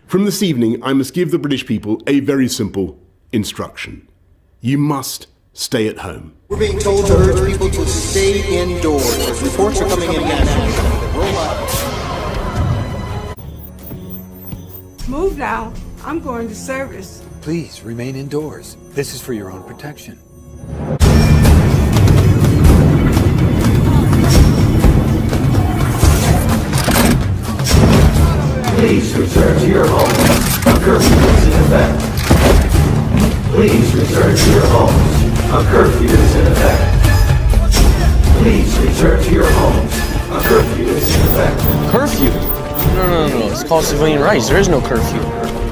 From this evening, I must give the British people a very simple instruction. You must stay at home. We're being told to urge people to stay indoors. Reports are coming in again. Move now. I'm going to service. Please remain indoors. This is for your own protection. Please return to your homes. A curfew is in effect. Please return to your homes. A curfew is in effect. Please return to your homes. A curfew is in effect. Curfew? No. It's called civilian rights. There is no curfew.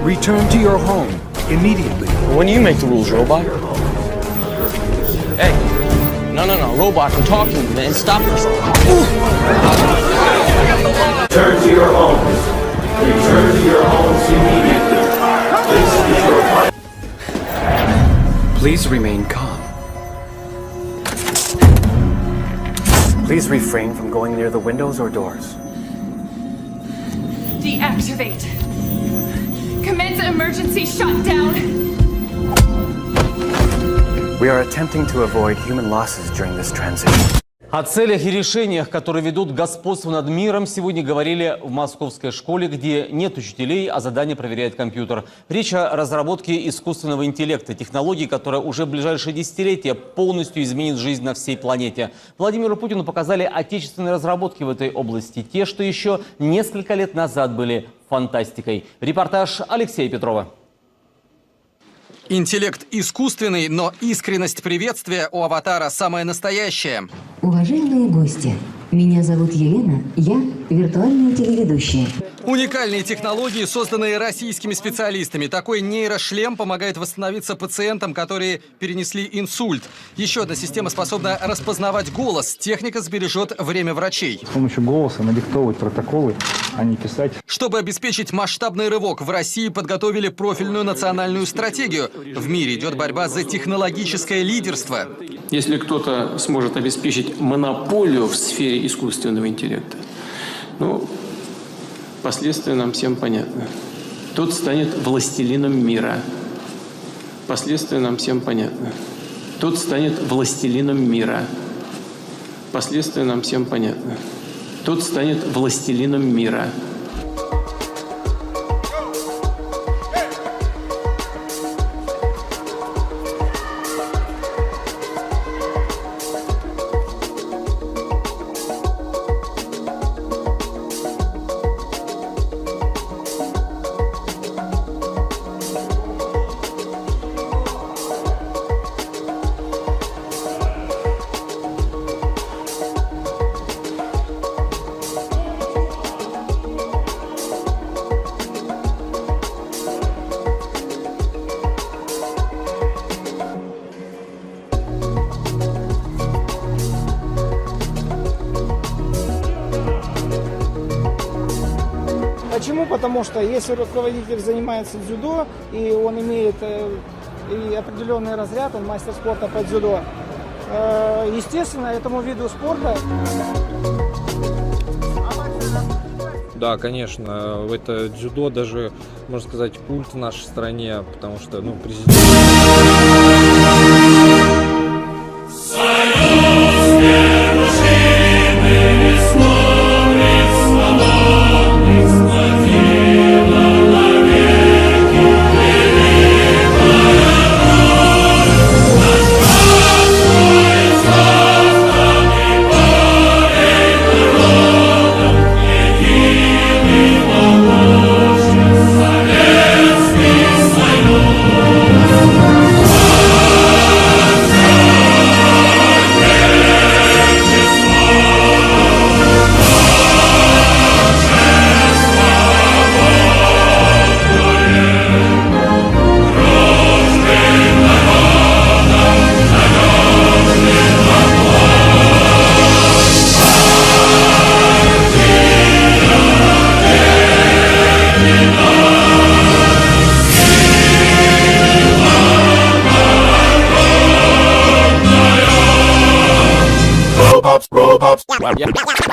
Return to your home immediately. When do you make the rules, robot? Hey. No. Robot, I'm talking to you, man. Stop this. Return to your homes. Return to your homes immediately. This is your fight. Please remain calm. Please refrain from going near the windows or doors. Deactivate. Commence emergency shutdown. We are attempting to avoid human losses during this transition. О целях и решениях, которые ведут к господству над миром, сегодня говорили в московской школе, где нет учителей, а задание проверяет компьютер. Речь о разработке искусственного интеллекта, технологии, которая уже в ближайшие десятилетия полностью изменит жизнь на всей планете. Владимиру Путину показали отечественные разработки в этой области, те, что еще несколько лет назад были фантастикой. Репортаж Алексея Петрова. Интеллект искусственный, но искренность приветствия у аватара самая настоящая. Уважаемые гости, меня зовут Елена, я виртуальная телеведущая. Уникальные технологии, созданные российскими специалистами. Такой нейрошлем помогает восстановиться пациентам, которые перенесли инсульт. Еще одна система способна распознавать голос. Техника сбережет время врачей. С помощью голоса надиктовывать протоколы, а не писать. Чтобы обеспечить масштабный рывок, в России подготовили профильную национальную стратегию. В мире идет борьба за технологическое лидерство. Если кто-то сможет обеспечить монополию в сфере искусственного интеллекта, последствия нам всем понятны. Тот станет властелином мира. Последствия нам всем понятны. Тот станет властелином мира. Последствия нам всем понятны. Тот станет властелином мира. Почему? Потому что если руководитель занимается дзюдо, и он имеет и определенный разряд, он мастер спорта по дзюдо, естественно, этому виду спорта... Да, конечно, это дзюдо даже, можно сказать, культ в нашей стране, потому что, президент...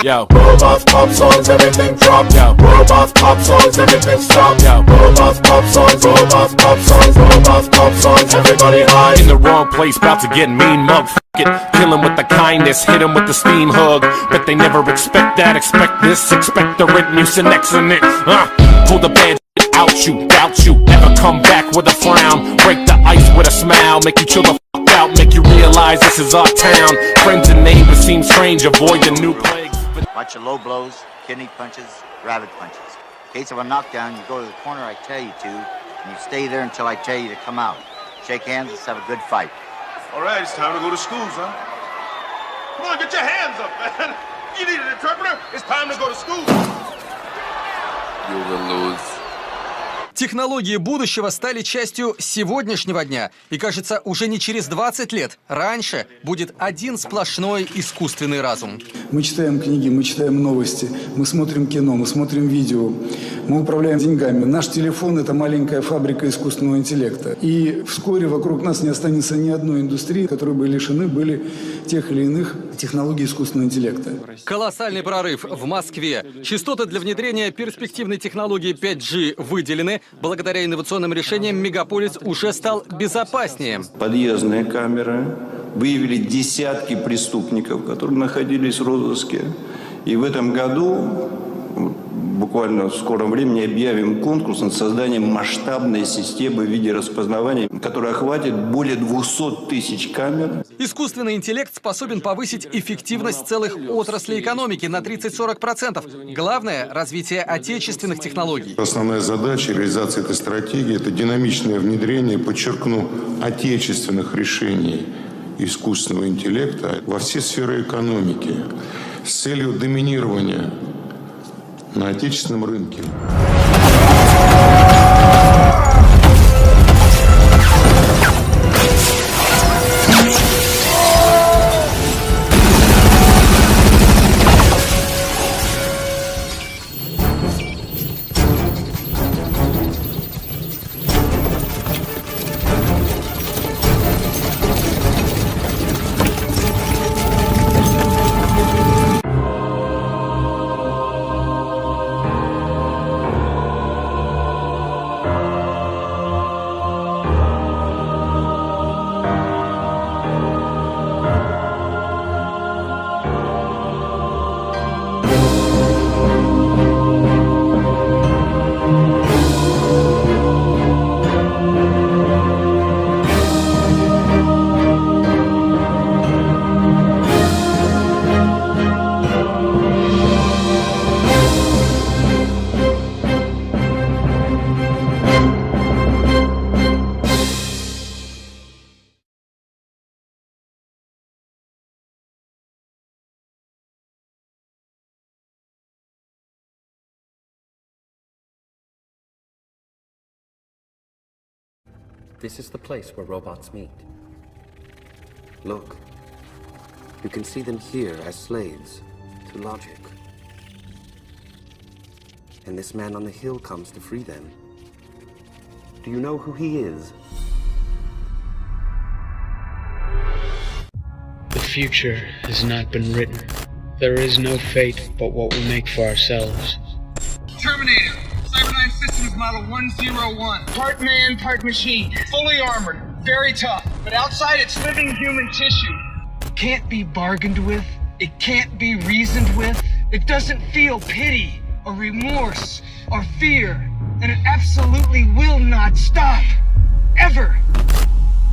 Yo. Robots, pop songs, everything drop. Robots, pop songs, everything stop. Robots, pop songs, robots, pop songs, robots, pop songs, everybody high. In the wrong place, about to get mean mug. F it, kill him with the kindness, hit him with the steam hug. Bet they never expect that, expect this, expect the written use and X in it. Pull the bad out you, doubt you, never come back with a frown. Break the ice with a smile, make you chill the f out, make you realize this is our town. Friends and neighbors seem strange, avoid the new plagues. Watch your low blows, kidney punches, rabbit punches. In case of a knockdown, you go to the corner I tell you to, and you stay there until I tell you to come out. Shake hands, let's have a good fight. All right, it's time to go to school, son. Come on, get your hands up, man. You need an interpreter? It's time to go to school. You will lose. Технологии будущего стали частью сегодняшнего дня. И, кажется, уже не через 20 лет. Раньше будет один сплошной искусственный разум. Мы читаем книги, мы читаем новости, мы смотрим кино, мы смотрим видео, мы управляем деньгами. Наш телефон – это маленькая фабрика искусственного интеллекта. И вскоре вокруг нас не останется ни одной индустрии, которые бы лишены были тех или иных технологий искусственного интеллекта. Колоссальный прорыв в Москве. Частоты для внедрения перспективной технологии 5G выделены. Благодаря инновационным решениям мегаполис уже стал безопаснее. Подъездные камеры выявили десятки преступников, которые находились в розыске. И в этом году, буквально в скором времени, объявим конкурс над созданием масштабной системы видеораспознавания, которая охватит более 200 тысяч камер. Искусственный интеллект способен повысить эффективность целых отраслей экономики на 30-40%. Главное – развитие отечественных технологий. Основная задача реализации этой стратегии – это динамичное внедрение, подчеркну, отечественных решений искусственного интеллекта во все сферы экономики с целью доминирования на отечественном рынке. This is the place where robots meet. Look, you can see them here as slaves to logic. And this man on the hill comes to free them. Do you know who he is? The future has not been written. There is no fate but what we make for ourselves. Terminator, Cyberdyne Systems Model 101. Part man, part machine. Fully armored, very tough. But outside it's living human tissue. It can't be bargained with. It can't be reasoned with. It doesn't feel pity or remorse or fear. And it absolutely will not stop. Ever.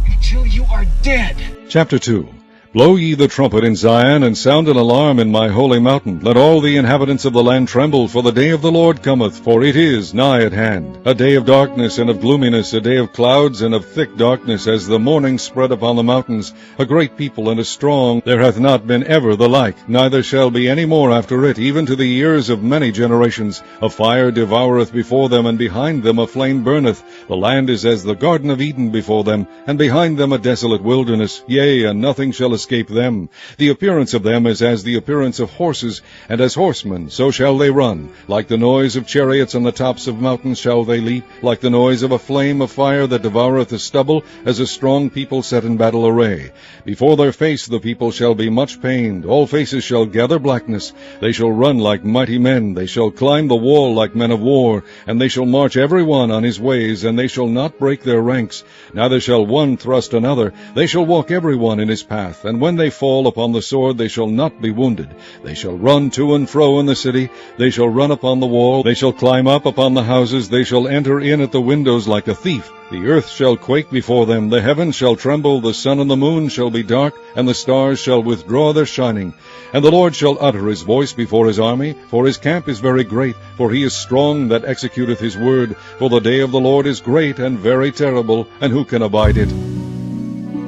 Until you are dead. Chapter 2. Blow ye the trumpet in Zion, and sound an alarm in my holy mountain. Let all the inhabitants of the land tremble, for the day of the Lord cometh, for it is nigh at hand. A day of darkness and of gloominess, a day of clouds and of thick darkness, as the morning spread upon the mountains. A great people and a strong, there hath not been ever the like, neither shall be any more after it, even to the years of many generations. A fire devoureth before them, and behind them a flame burneth. The land is as the Garden of Eden before them, and behind them a desolate wilderness. Yea, and nothing shall escape them. The appearance of them is as the appearance of horses, and as horsemen so shall they run. Like the noise of chariots on the tops of mountains shall they leap, like the noise of a flame of fire that devoureth the stubble, as a strong people set in battle array. Before their face the people shall be much pained, all faces shall gather blackness. They shall run like mighty men, they shall climb the wall like men of war, and they shall march every one on his ways, and they shall not break their ranks, neither shall one thrust another. They shall walk every one in his path, and when they fall upon the sword they shall not be wounded. They shall run to and fro in the city, they shall run upon the wall, they shall climb up upon the houses, they shall enter in at the windows like a thief. The earth shall quake before them, the heavens shall tremble, the sun and the moon shall be dark, and the stars shall withdraw their shining. And the Lord shall utter his voice before his army, for his camp is very great, for he is strong that executeth his word. For the day of the Lord is great and very terrible, and who can abide it?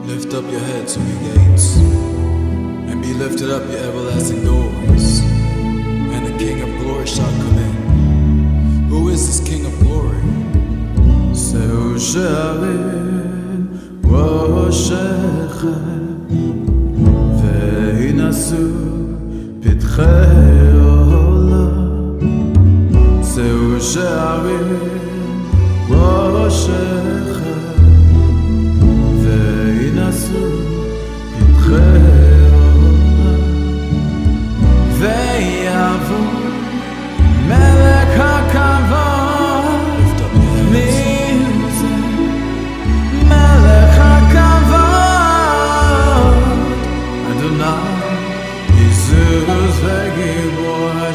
Lift up your heads, O ye gates, and be lifted up, ye everlasting doors, and the King of glory shall come in. Who is this King of glory? Zeu she'arim roshechem, ve'inasu pitchei olam. Zeu she'arim roshechem, ve'inasu pitchei olam. Ve'yavu melech hakavod.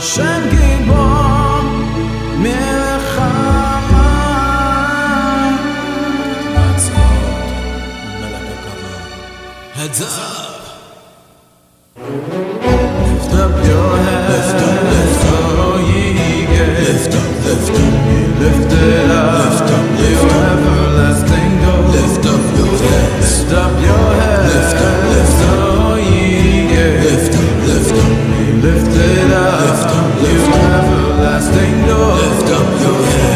Hashem Gibor Melech HaMelech. Heads up. Lift up your head. Lift up, oh ye gates. Lift up, lift up. Lift it up. Lift up, lift up. Everlasting door. Lift up your head. Lift up your head. Lift up, lift up. Oh ye gates. Lift up, lift up. Lift it up. Lift up, lift up. Everlasting door. Lift up your head.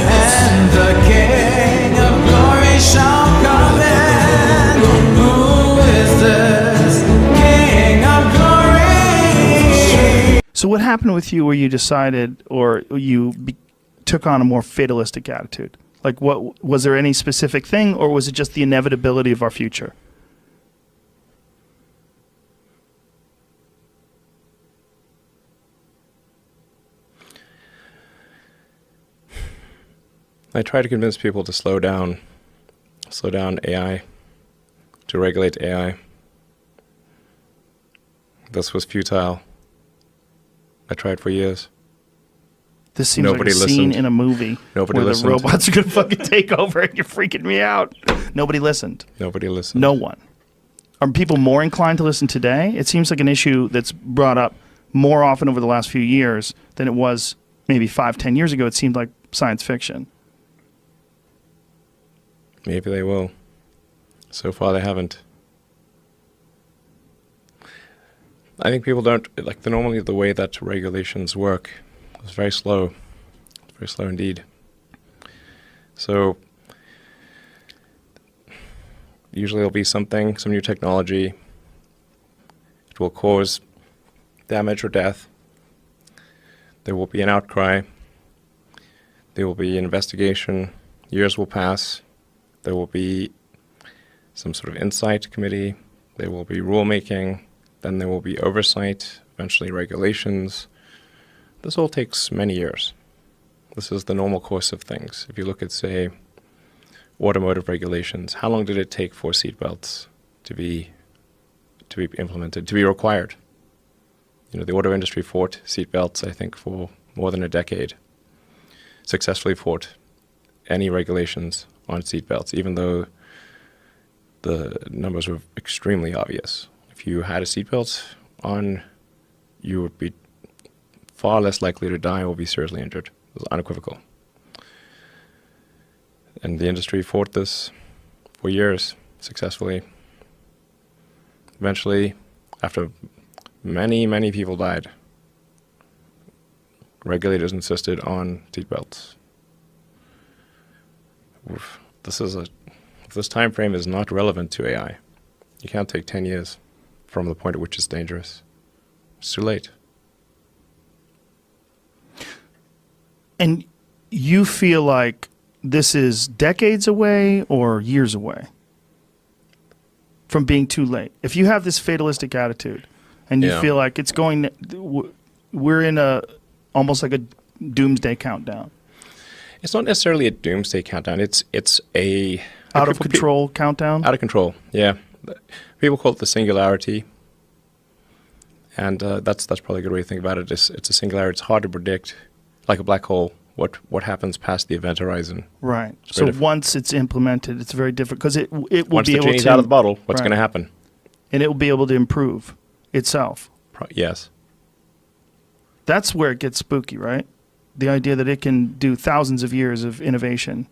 And the King of glory shall come in. Who is this King of glory? So what happened with you where you decided, or you took on a more fatalistic attitude? Like, what was there any specific thing, or was it just the inevitability of our future? I try to convince people to slow down AI, to regulate AI. This was futile. I tried for years. This seems like a scene in a movie where the robots are going to fucking take over and you're freaking me out. Nobody listened. Nobody listened. No one. Are people more inclined to listen today? It seems like an issue that's brought up more often over the last few years than it was maybe 5-10 years ago. It seemed like science fiction. Maybe they will. So far they haven't. I think people don't, like, normally the way that regulations work is very slow. It's very slow indeed. So usually there'll be something, some new technology. It will cause damage or death. There will be an outcry. There will be an investigation. Years will pass. There will be some sort of insight committee. There will be rulemaking. Then there will be oversight, eventually regulations. This all takes many years. This is the normal course of things. If you look at, say, automotive regulations, how long did it take for seatbelts to be implemented, to be required? You know, the auto industry fought seatbelts, I think, for more than a decade. Successfully fought any regulations on seatbelts, even though the numbers were extremely obvious. If you had a seatbelt on, you would be far less likely to die or be seriously injured. It was unequivocal. And the industry fought this for years, successfully. Eventually, after many, many people died, regulators insisted on seatbelts. This time frame is not relevant to AI. You can't take 10 years from the point at which it's dangerous. It's too late. And you feel like this is decades away or years away from being too late? If you have this fatalistic attitude and you feel like it's going, we're in almost like a doomsday countdown. It's not necessarily a doomsday countdown. It's a out of control countdown. Out of control, yeah. People call it the singularity, and that's probably a good way to think about it. It's a singularity. It's hard to predict, like a black hole. What happens past the event horizon? Right. So once it's implemented, it's very different because it will once be the able genie's to out of the bottle, what's going to happen? And it will be able to improve itself. Yes. That's where it gets spooky, right? The idea that it can do thousands of years of innovation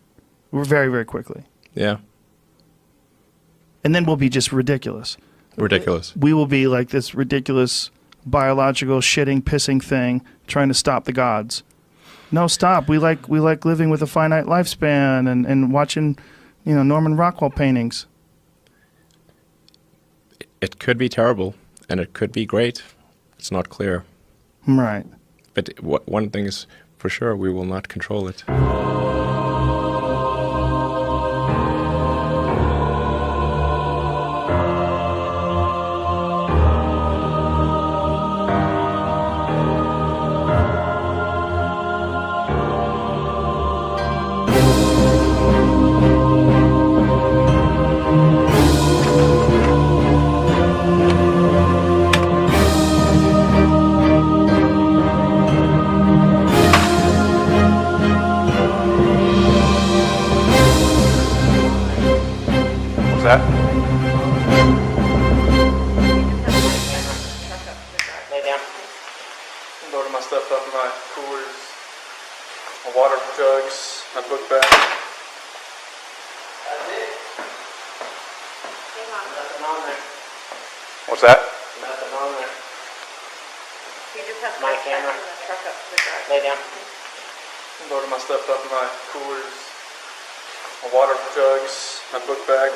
very, very quickly. Yeah. And then we'll be just ridiculous. Ridiculous. We will be like this ridiculous biological shitting, pissing thing trying to stop the gods. No, stop. We like living with a finite lifespan and watching, Norman Rockwell paintings. It could be terrible, and it could be great. It's not clear. Right. But one thing is for sure, we will not control it. That? Lay down. Loaded my stuff up in my coolers, my water jugs, my book bag. That's it. Nothing on there. What's that? Nothing on there. You just have my camera. Lay down. Loaded my stuff up in my coolers, my water jugs, my book bag.